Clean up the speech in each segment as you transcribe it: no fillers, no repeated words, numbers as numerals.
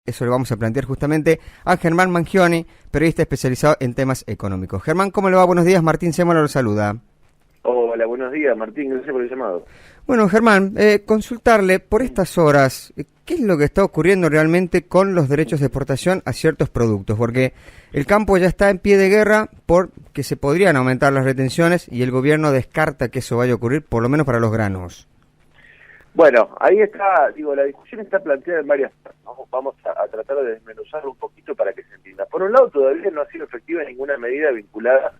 Eso le vamos a plantear justamente a Germán Mangioni, periodista especializado en temas económicos. Germán, ¿cómo le va? Buenos días, Martín Sémola lo saluda. Hola, buenos días, Martín, gracias por el llamado. Bueno, Germán, consultarle por estas horas, ¿qué es lo que está ocurriendo realmente con los derechos de exportación a ciertos productos? Porque el campo ya está en pie de guerra porque se podrían aumentar las retenciones y el gobierno descarta que eso vaya a ocurrir, por lo menos para los granos. Bueno, ahí está, la discusión está planteada en varias partes. Vamos a tratar de desmenuzarlo un poquito para que se entienda. Por un lado, todavía no ha sido efectiva ninguna medida vinculada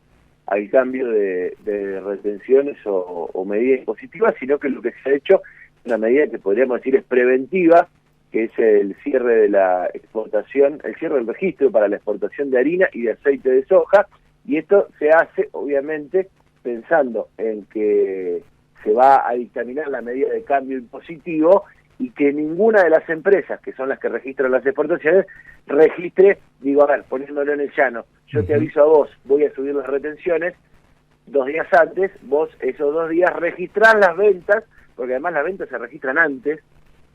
al cambio de retenciones o medidas impositivas, sino que lo que se ha hecho es una medida que podríamos decir es preventiva, que es el cierre de la exportación, el cierre del registro para la exportación de harina y de aceite de soja, y esto se hace, obviamente, pensando en que se va a dictaminar la medida de cambio impositivo y que ninguna de las empresas, que son las que registran las exportaciones, registre, poniéndolo en el llano, yo te aviso a vos, voy a subir las retenciones, 2 días antes, vos esos 2 días registrás las ventas, porque además las ventas se registran antes,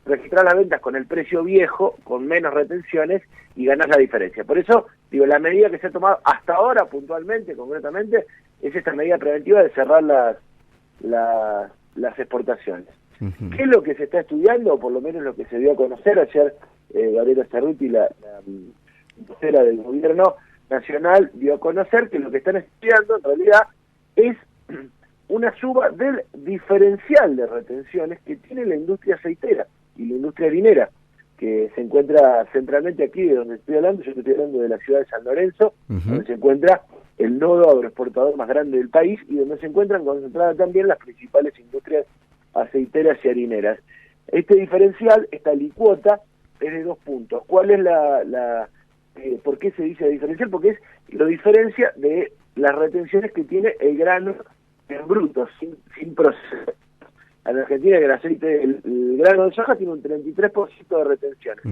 registrás las ventas con el precio viejo, con menos retenciones, y ganás la diferencia. Por eso, la medida que se ha tomado hasta ahora, puntualmente, concretamente, es esta medida preventiva de cerrar las exportaciones. ¿Qué es lo que se está estudiando, o por lo menos lo que se dio a conocer ayer? Gabriela Cerruti, la vocera del gobierno nacional, dio a conocer que lo que están estudiando en realidad es una suba del diferencial de retenciones que tiene la industria aceitera y la industria harinera, que se encuentra centralmente aquí de donde estoy hablando. Yo estoy hablando de la ciudad de San Lorenzo, donde se encuentra el nodo agroexportador más grande del país y donde se encuentran concentradas también las principales industrias aceiteras y harineras. Este diferencial, esta alicuota, es de 2 puntos. ¿Cuál es por qué se dice diferencial? Porque lo diferencia de las retenciones que tiene el grano en bruto, sin proceso. En Argentina el grano de soja tiene un 33% de retenciones.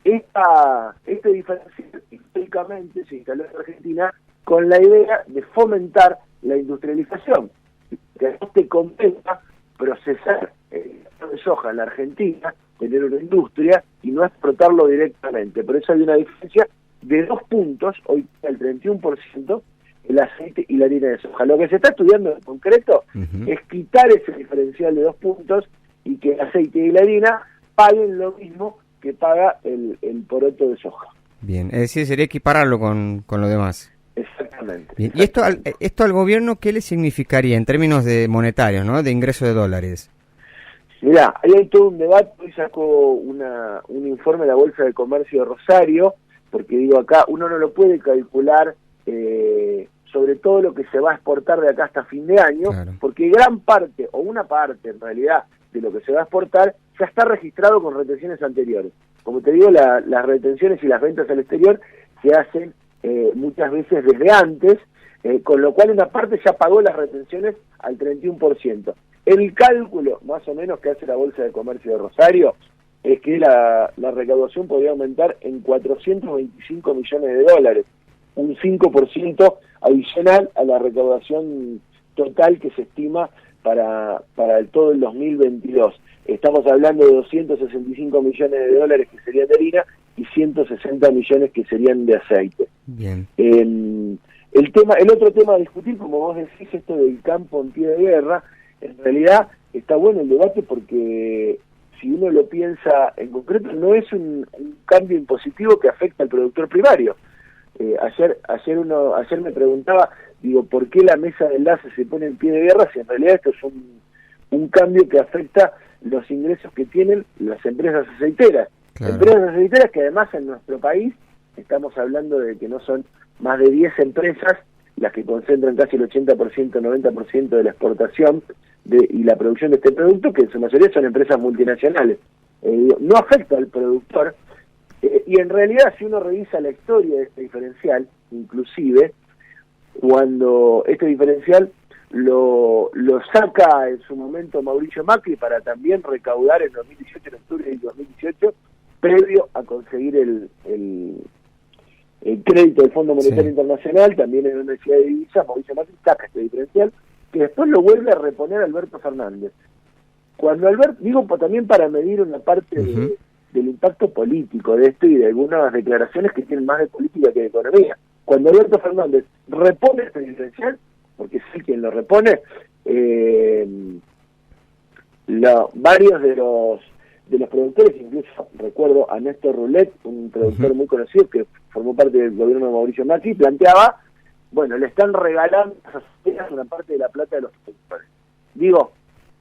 Este diferencial históricamente se instaló en Argentina con la idea de fomentar la industrialización, que no te compensa procesar el grano de soja en la Argentina, tener una industria y no explotarlo directamente. Por eso hay una diferencia de 2 puntos, hoy el 31%, el aceite y la harina de soja. Lo que se está estudiando en concreto es quitar ese diferencial de 2 puntos y que el aceite y la harina paguen lo mismo que paga el poroto de soja. Bien, es decir, sería equipararlo con lo demás. Exactamente. Bien. ¿Y esto al gobierno qué le significaría en términos de monetarios, ¿no? De ingreso de dólares? Mirá, ahí hay todo un debate. Hoy sacó un informe de la Bolsa de Comercio de Rosario, porque acá uno no lo puede calcular sobre todo lo que se va a exportar de acá hasta fin de año, claro, porque gran parte, o una parte en realidad, de lo que se va a exportar ya está registrado con retenciones anteriores. Como te digo, las retenciones y las ventas al exterior se hacen muchas veces desde antes, con lo cual una parte ya pagó las retenciones al 31%. El cálculo, más o menos, que hace la Bolsa de Comercio de Rosario, es que la recaudación podría aumentar en 425 millones de dólares, un 5% adicional a la recaudación total que se estima para todo el 2022. Estamos hablando de 265 millones de dólares que serían de harina y 160 millones que serían de aceite. Bien. El otro tema a discutir, como vos decís, esto del campo en pie de guerra, en realidad está bueno el debate porque si uno lo piensa en concreto, no es un cambio impositivo que afecta al productor primario. Ayer me preguntaba, ¿por qué la mesa de enlace se pone en pie de guerra si en realidad esto es un cambio que afecta los ingresos que tienen las empresas aceiteras? Claro. Empresas aceiteras que además en nuestro país estamos hablando de que no son más de 10 empresas las que concentran casi el 80%, 90% de la exportación y la producción de este producto, que en su mayoría son empresas multinacionales. No afecta al productor, y en realidad si uno revisa la historia de este diferencial, inclusive, cuando este diferencial lo saca en su momento Mauricio Macri para también recaudar en 2018, en octubre de 2018, previo a conseguir el crédito del Fondo Monetario Internacional, también en una necesidad de divisa, Mauricio Macri saca este diferencial, que después lo vuelve a reponer Alberto Fernández. Cuando Alberto, también para medir una parte del impacto político de esto y de algunas declaraciones que tienen más de política que de economía. Cuando Alberto Fernández repone este diferencial, porque sí quien lo repone, varios de los productores, incluso recuerdo a Néstor Roulet, un productor muy conocido que formó parte del gobierno de Mauricio Macri, planteaba, bueno, le están regalando a esas sociedades una parte de la plata de los productores. Digo,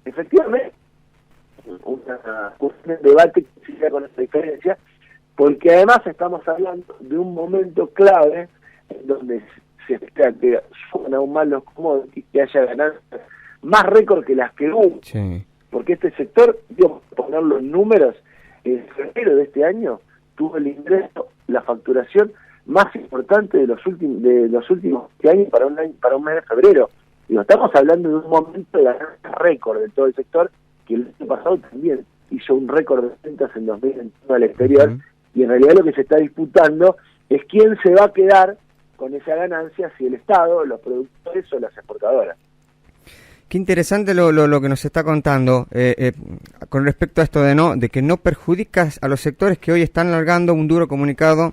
efectivamente, un debate que sigue con esta diferencia, porque además estamos hablando de un momento clave en donde se espera que suban aún más los commodities, que haya ganancias más récord que las que hubo. Sí. Porque este sector, digo, ponerlo en números, en febrero de este año tuvo el ingreso, la facturación más importante de los últimos años para un mes de febrero. Digo, estamos hablando de un momento de ganancia récord de todo el sector, que el año pasado también hizo un récord de ventas en 2021 al exterior, y en realidad lo que se está disputando es quién se va a quedar con esa ganancia, si el Estado, los productores o las exportadoras. Qué interesante lo que nos está contando con respecto a esto de que no perjudicas a los sectores que hoy están largando un duro comunicado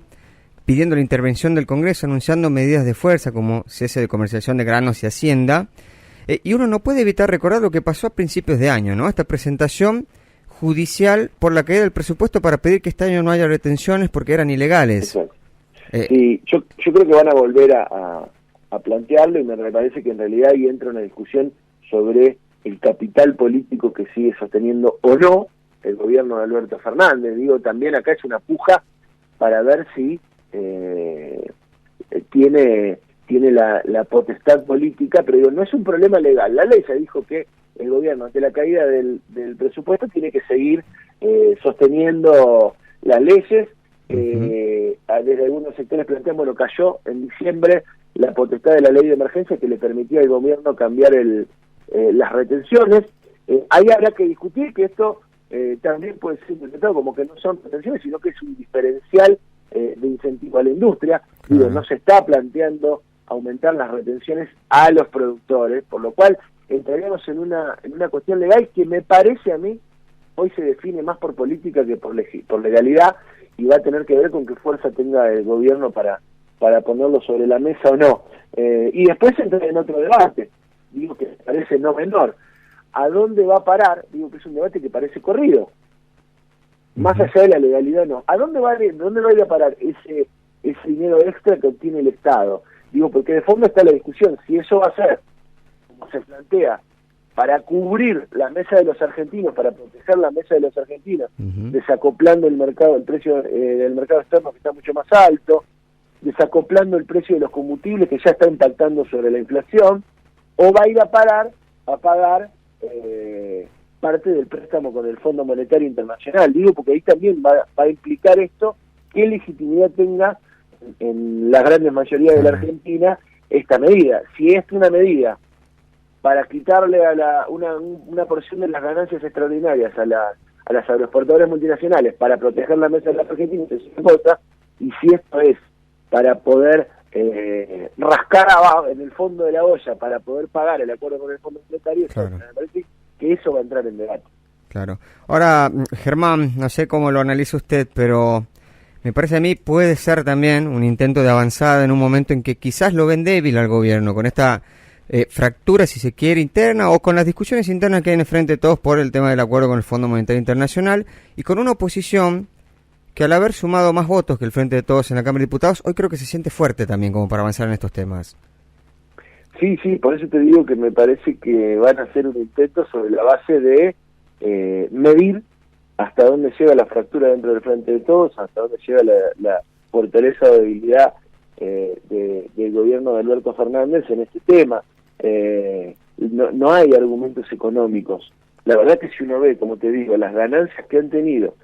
pidiendo la intervención del Congreso, anunciando medidas de fuerza como cese de comercialización de granos y hacienda. Y uno no puede evitar recordar lo que pasó a principios de año, ¿no? Esta presentación judicial por la caída del presupuesto para pedir que este año no haya retenciones porque eran ilegales. Exacto. Sí, yo creo que van a volver a plantearlo, y me parece que en realidad ahí entra una discusión sobre el capital político que sigue sosteniendo o no el gobierno de Alberto Fernández. Digo, también acá es una puja para ver si tiene la potestad política, pero digo, no es un problema legal. La ley ya dijo que el gobierno, ante la caída del presupuesto, tiene que seguir sosteniendo las leyes. Desde algunos sectores plantean, bueno, cayó en diciembre la potestad de la ley de emergencia que le permitía al gobierno cambiar las retenciones. Ahí habrá que discutir que esto también puede ser interpretado como que no son retenciones, sino que es un diferencial de incentivo a la industria. Digo, no se está planteando aumentar las retenciones a los productores, por lo cual entraríamos en una cuestión legal que me parece a mí hoy se define más por política que por legalidad, y va a tener que ver con qué fuerza tenga el gobierno para ponerlo sobre la mesa o no. Y después entra en otro debate, digo, que parece no menor. ¿A dónde va a parar? Digo que es un debate que parece corrido. Más allá de la legalidad, no. ¿Dónde va a ir a parar ese dinero extra que obtiene el Estado? Digo, porque de fondo está la discusión, si eso va a ser, como se plantea, para cubrir la mesa de los argentinos, para proteger la mesa de los argentinos, desacoplando el precio del mercado externo, que está mucho más alto, desacoplando el precio de los combustibles, que ya está impactando sobre la inflación, o va a ir a pagar parte del préstamo con el Fondo Monetario Internacional. Digo, porque ahí también va a implicar esto, qué legitimidad tenga en la gran mayoría de la Argentina esta medida. Si es una medida para quitarle a una porción de las ganancias extraordinarias a las agroexportadoras multinacionales para proteger la mesa de la Argentina, es una cosa, y si esto es para poder rascar abajo en el fondo de la olla para poder pagar el acuerdo con el Fondo Monetario, me parece que eso va a entrar en debate. Claro. Ahora, Germán, no sé cómo lo analiza usted, pero me parece a mí puede ser también un intento de avanzada en un momento en que quizás lo ven débil al gobierno, con esta fractura, si se quiere, interna, o con las discusiones internas que hay en el frente de todos por el tema del acuerdo con el Fondo Monetario Internacional, y con una oposición que al haber sumado más votos que el Frente de Todos en la Cámara de Diputados, hoy creo que se siente fuerte también como para avanzar en estos temas. Sí, por eso te digo que me parece que van a hacer un intento sobre la base de medir hasta dónde llega la fractura dentro del Frente de Todos, hasta dónde llega la fortaleza o debilidad del gobierno de Alberto Fernández en este tema. No hay argumentos económicos. La verdad que si uno ve, como te digo, las ganancias que han tenido,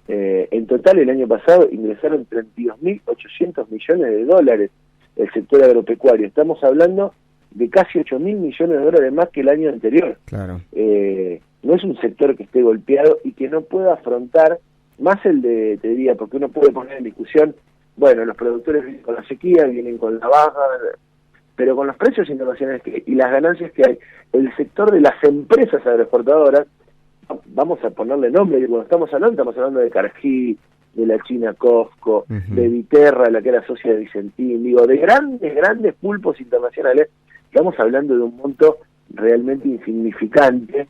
en total el año pasado ingresaron 32.800 millones de dólares el sector agropecuario. Estamos hablando de casi 8.000 millones de dólares más que el año anterior. Claro. No es un sector que esté golpeado y que no pueda afrontar más te diría, porque uno puede poner en discusión, bueno, los productores vienen con la sequía, vienen con la baja, pero con los precios internacionales y las ganancias que hay, el sector de las empresas agroexportadoras vamos a ponerle nombre, y cuando estamos hablando de Cargill, de la China Costco, de Viterra, la que era socia de Vicentín, digo, de grandes pulpos internacionales. Estamos hablando de un monto realmente insignificante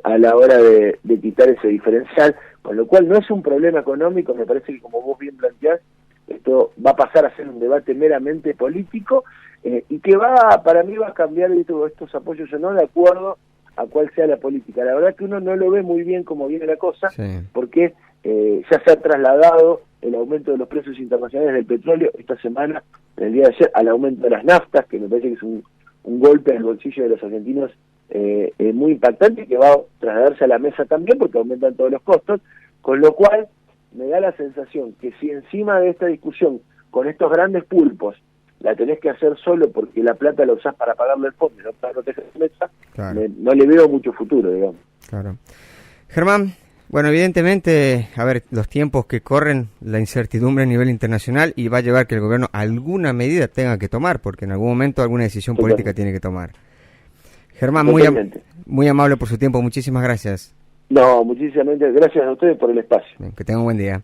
a la hora de quitar ese diferencial, con lo cual no es un problema económico. Me parece que, como vos bien planteás, esto va a pasar a ser un debate meramente político, y que para mí va a cambiar estos apoyos o no de acuerdo a cuál sea la política. La verdad que uno no lo ve muy bien cómo viene la cosa, sí, porque ya se ha trasladado el aumento de los precios internacionales del petróleo esta semana, en el día de ayer, al aumento de las naftas, que me parece que es un golpe en el bolsillo de los argentinos muy impactante, que va a trasladarse a la mesa también porque aumentan todos los costos, con lo cual me da la sensación que si encima de esta discusión con estos grandes pulpos la tenés que hacer solo porque la plata la usás para pagarle el fondo y no para proteger la mesa, claro, no le veo mucho futuro, digamos. Claro. Germán, bueno, evidentemente, a ver, los tiempos que corren, la incertidumbre a nivel internacional, y va a llevar que el gobierno alguna medida tenga que tomar, porque en algún momento alguna decisión política tiene que tomar. Germán, muy amable por su tiempo, muchísimas gracias. No, muchísimas gracias a ustedes por el espacio. Bien, que tengan un buen día.